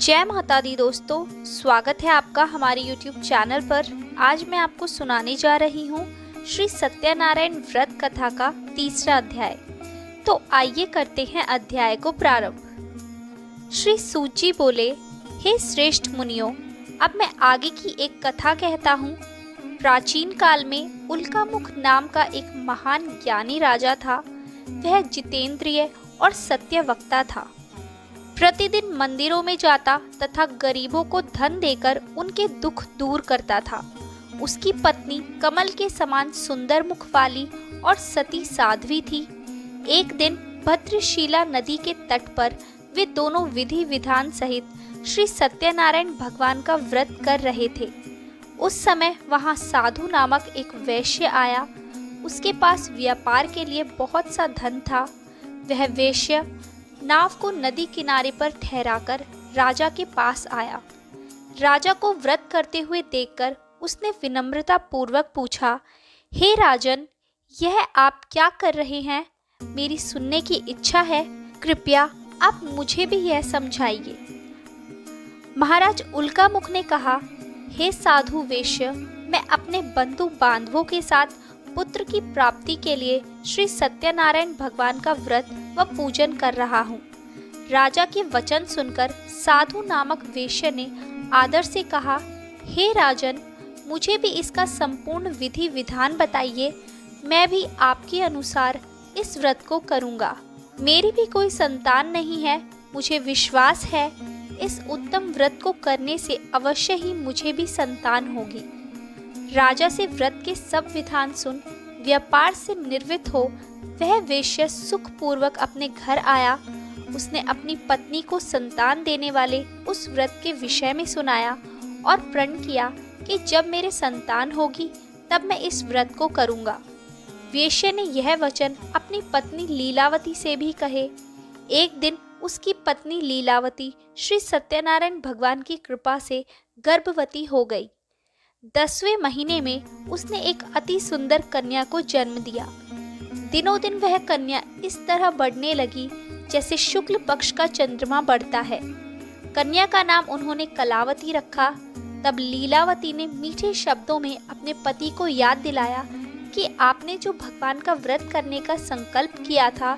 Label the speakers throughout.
Speaker 1: जय माता दी दोस्तों, स्वागत है आपका हमारे YouTube चैनल पर। आज मैं आपको सुनाने जा रही हूँ श्री सत्यनारायण व्रत कथा का तीसरा अध्याय। तो आइए करते हैं अध्याय को प्रारंभ। श्री सूत जी बोले, हे श्रेष्ठ मुनियों, अब मैं आगे की एक कथा कहता हूँ। प्राचीन काल में उल्कामुख नाम का एक महान ज्ञानी राजा था। वह जितेंद्रिय और सत्यवक्ता था। प्रतिदिन मंदिरों में जाता तथा गरीबों को धन देकर उनके दुख दूर करता था। उसकी पत्नी कमल के समान सुंदर मुख वाली और सती साध्वी थी। एक दिन भद्रशिला नदी के तट पर वे दोनों विधि विधान सहित श्री सत्यनारायण भगवान का व्रत कर रहे थे। उस समय वहां साधु नामक एक वैश्य आया। उसके पास व्यापार के लिए बहुत सा धन था। वह वैश्य नाव को नदी किनारे पर ठहराकर राजा के पास आया। राजा को व्रत करते हुए देखकर उसने विनम्रता पूर्वक पूछा, हे राजन, यह आप क्या कर रहे हैं? मेरी सुनने की इच्छा है। कृपया आप मुझे भी यह समझाइए। महाराज उल्कामुख ने कहा, हे साधु वैश्य, मैं अपने बंधु बांधवों के साथ पुत्र की प्राप्ति के लिए श्री सत्यनारायण भगवान का व्रत व पूजन कर रहा हूँ। राजा के वचन सुनकर साधु नामक वैश्य ने आदर से कहा, हे राजन, मुझे भी इसका संपूर्ण विधि विधान बताइए। मैं भी आपके अनुसार इस व्रत को करूँगा। मेरी भी कोई संतान नहीं है। मुझे विश्वास है इस उत्तम व्रत को करने से अवश्य ही मुझे भी संतान होगी। राजा से व्रत के सब विधान सुन व्यापार से निर्वृत्त हो वह वैश्य सुख पूर्वक अपने घर आया। उसने अपनी पत्नी को संतान देने वाले उस व्रत के विषय में सुनाया और प्रण किया कि जब मेरे संतान होगी तब मैं इस व्रत को करूँगा। वैश्य ने यह वचन अपनी पत्नी लीलावती से भी कहे। एक दिन उसकी पत्नी लीलावती श्री सत्यनारायण भगवान की कृपा से गर्भवती हो गई। 10वें महीने में उसने एक अति सुंदर कन्या को जन्म दिया। दिनों दिन वह कन्या इस तरह बढ़ने लगी जैसे शुक्ल पक्ष का चंद्रमा बढ़ता है। कन्या का नाम उन्होंने कलावती रखा। तब लीलावती ने मीठे शब्दों में अपने पति को याद दिलाया कि आपने जो भगवान का व्रत करने का संकल्प किया था,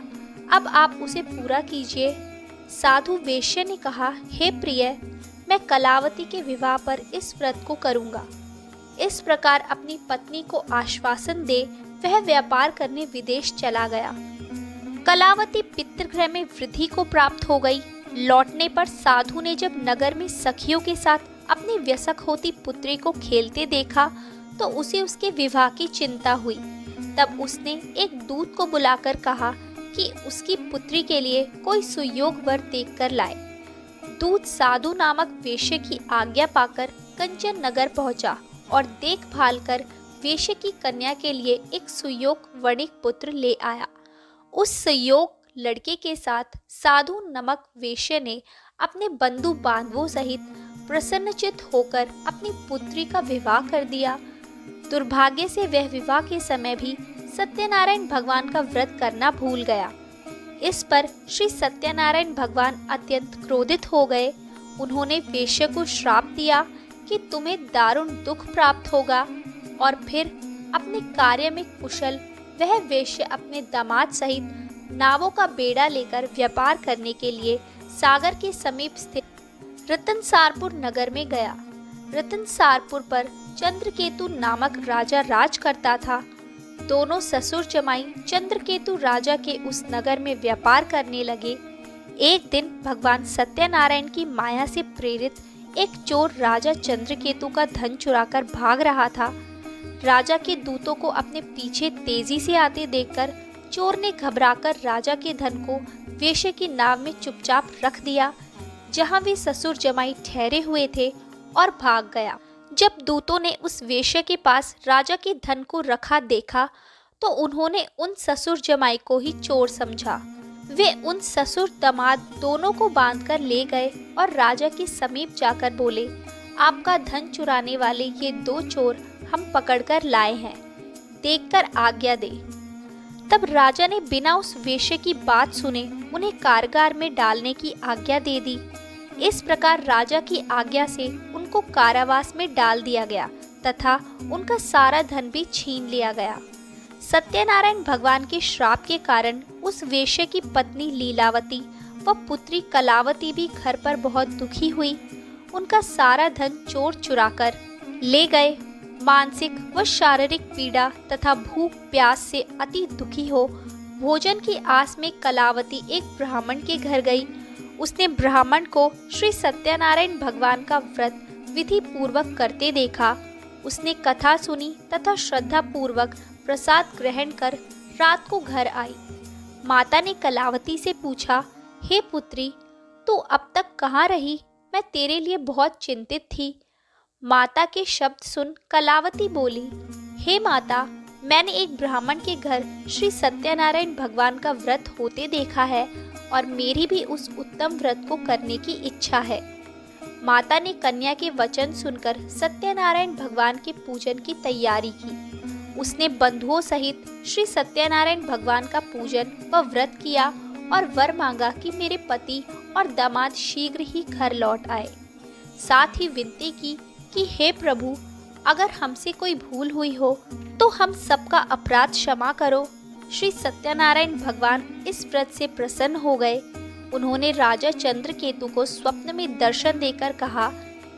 Speaker 1: अब आप उसे पूरा कीजिए। साधु वैश्य ने कहा, हे प्रिय, मैं कलावती के विवाह पर इस व्रत को करूँगा। इस प्रकार अपनी पत्नी को आश्वासन दे वह व्यापार करने विदेश चला गया। कलावती पितृगृह में वृद्धि को प्राप्त हो गई। लौटने पर साधु ने जब नगर में सखियों के साथ अपनी व्यसक होती पुत्री को खेलते देखा तो उसे उसके विवाह की चिंता हुई। तब उसने एक दूत को बुलाकर कहा कि उसकी पुत्री के लिए कोई सुयोग वर देखकर लाए। दूत साधु नामक वैश्य की आज्ञा पाकर कंचन नगर पहुंचा और देखभाल कर वैश्य की कन्या के लिए एक सुयोग वणिक पुत्र ले आया। उस सुयोग लड़के के साथ साधु नामक वैश्य ने अपने बंधु बांधवों सहित प्रसन्नचित होकर अपनी पुत्री का विवाह कर दिया। दुर्भाग्य से वह विवाह के समय भी सत्यनारायण भगवान का व्रत करना भूल गया। इस पर श्री सत्यनारायण भगवान अत्यंत क्रोधित हो गए। उन्होंने वैश्य को श्राप दिया कि तुम्हें दारुण दुख प्राप्त होगा। और फिर अपने कार्य में कुशल वह वैश्य अपने दामाद सहित नावों का बेड़ा लेकर व्यापार करने के लिए सागर के समीप स्थित रतनसारपुर नगर में गया। रतनसारपुर पर चंद्रकेतु नामक राजा राज करता था। दोनों ससुर जमाई चंद्रकेतु राजा के उस नगर में व्यापार करने लगे। एक दिन भगवान सत्यनारायण की माया से प्रेरित एक चोर राजा चंद्रकेतु का धन चुराकर भाग रहा था। राजा के दूतों को अपने पीछे तेजी से आते देखकर चोर ने घबराकर राजा के धन को वैश्य की नाव में चुपचाप रख दिया जहां वे ससुर जमाई ठहरे हुए थे और भाग गया। जब दूतों ने उस वैश्य के पास राजा के धन को रखा देखा तो उन्होंने उन ससुर जमाई को ही चोर समझा। वे उन ससुर दामाद दोनों को बांधकर ले गए और राजा के समीप जाकर बोले, आपका धन चुराने वाले ये 2 चोर हम पकड़कर लाए हैं, देखकर आज्ञा दे। तब राजा ने बिना उस वैश्य की बात सुने उन्हें कारागार में डालने की आज्ञा दे दी। इस प्रकार राजा की आज्ञा से उनको कारावास में डाल दिया गया तथा उनका सारा धन भी छीन लिया गया। सत्यनारायण भगवान के श्राप के कारण उस वेश्या की पत्नी लीलावती व पुत्री कलावती भी घर पर बहुत दुखी हुई। उनका सारा धन चोर चुराकर ले गए। मानसिक व शारीरिक पीड़ा तथा भूख प्यास से अति दुखी हो भोजन की आस में कलावती एक ब्राह्मण के घर गई। उसने ब्राह्मण को श्री सत्यनारायण भगवान का व्रत विधि पूर्वक करते देखा। उसने कथा सुनी तथा श्रद्धा पूर्वक प्रसाद ग्रहण कर रात को घर आई। माता ने कलावती से पूछा, हे पुत्री, तू अब तक कहाँ रही? मैं तेरे लिए बहुत चिंतित थी। माता के शब्द सुन कलावती बोली, हे माता, मैंने एक ब्राह्मण के घर श्री सत्यनारायण भगवान का व्रत होते देखा है और मेरी भी उस उत्तम व्रत को करने की इच्छा है। माता ने कन्या के वचन सुनकर सत्यनारायण भगवान के पूजन की तैयारी की। उसने बंधुओं सहित श्री सत्यनारायण भगवान का पूजन व व्रत किया और वर मांगा कि मेरे पति और दामाद शीघ्र ही घर लौट आए। साथ ही विनती की कि हे प्रभु, अगर हमसे कोई भूल हुई हो तो हम सबका अपराध क्षमा करो। श्री सत्यनारायण भगवान इस व्रत से प्रसन्न हो गए। उन्होंने राजा चंद्रकेतु को स्वप्न में दर्शन देकर कहा,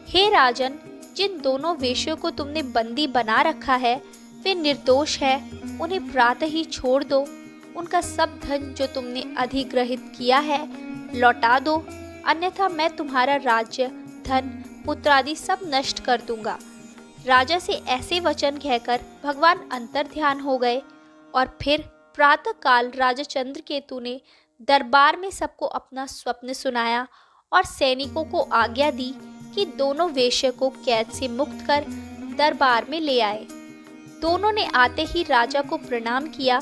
Speaker 1: हे राजन, जिन दोनों वेश्यों को तुमने बंदी बना रखा है वे निर्दोष है। उन्हें प्रातः ही छोड़ दो। उनका सब धन जो तुमने अधिग्रहित किया है लौटा दो, अन्यथा मैं तुम्हारा राज्य, धन, पुत्र आदि सब नष्ट कर दूंगा। राजा से ऐसे वचन कहकर भगवान अंतर ध्यान हो गए और फिर प्रातः काल राजा चंद्रकेतु ने दरबार में सबको अपना स्वप्न सुनाया और सैनिकों को आज्ञा दी कि दोनों वेश्या को कैद से मुक्त कर दरबार में ले आए। दोनों ने आते ही राजा को प्रणाम किया।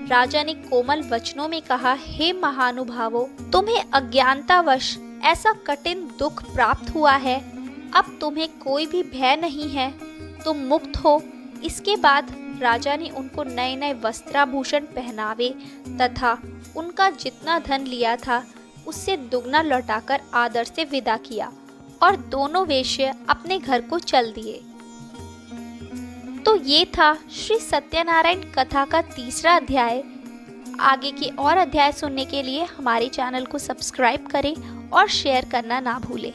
Speaker 1: राजा ने कोमल वचनों में कहा, हे महानुभावों, तुम्हें अज्ञानतावश ऐसा कठिन दुख प्राप्त हुआ है। अब तुम्हें कोई भी भय नहीं है, तुम मुक्त हो। इसके बाद राजा ने उनको नए नए वस्त्राभूषण पहनावे तथा उनका जितना धन लिया था उससे दुगना लौटाकर आदर से विदा किया और दोनों वेश्या अपने घर को चल दिए। तो ये था श्री सत्यनारायण कथा का तीसरा अध्याय। आगे के और अध्याय सुनने के लिए हमारे चैनल को सब्सक्राइब करें और शेयर करना ना भूलें।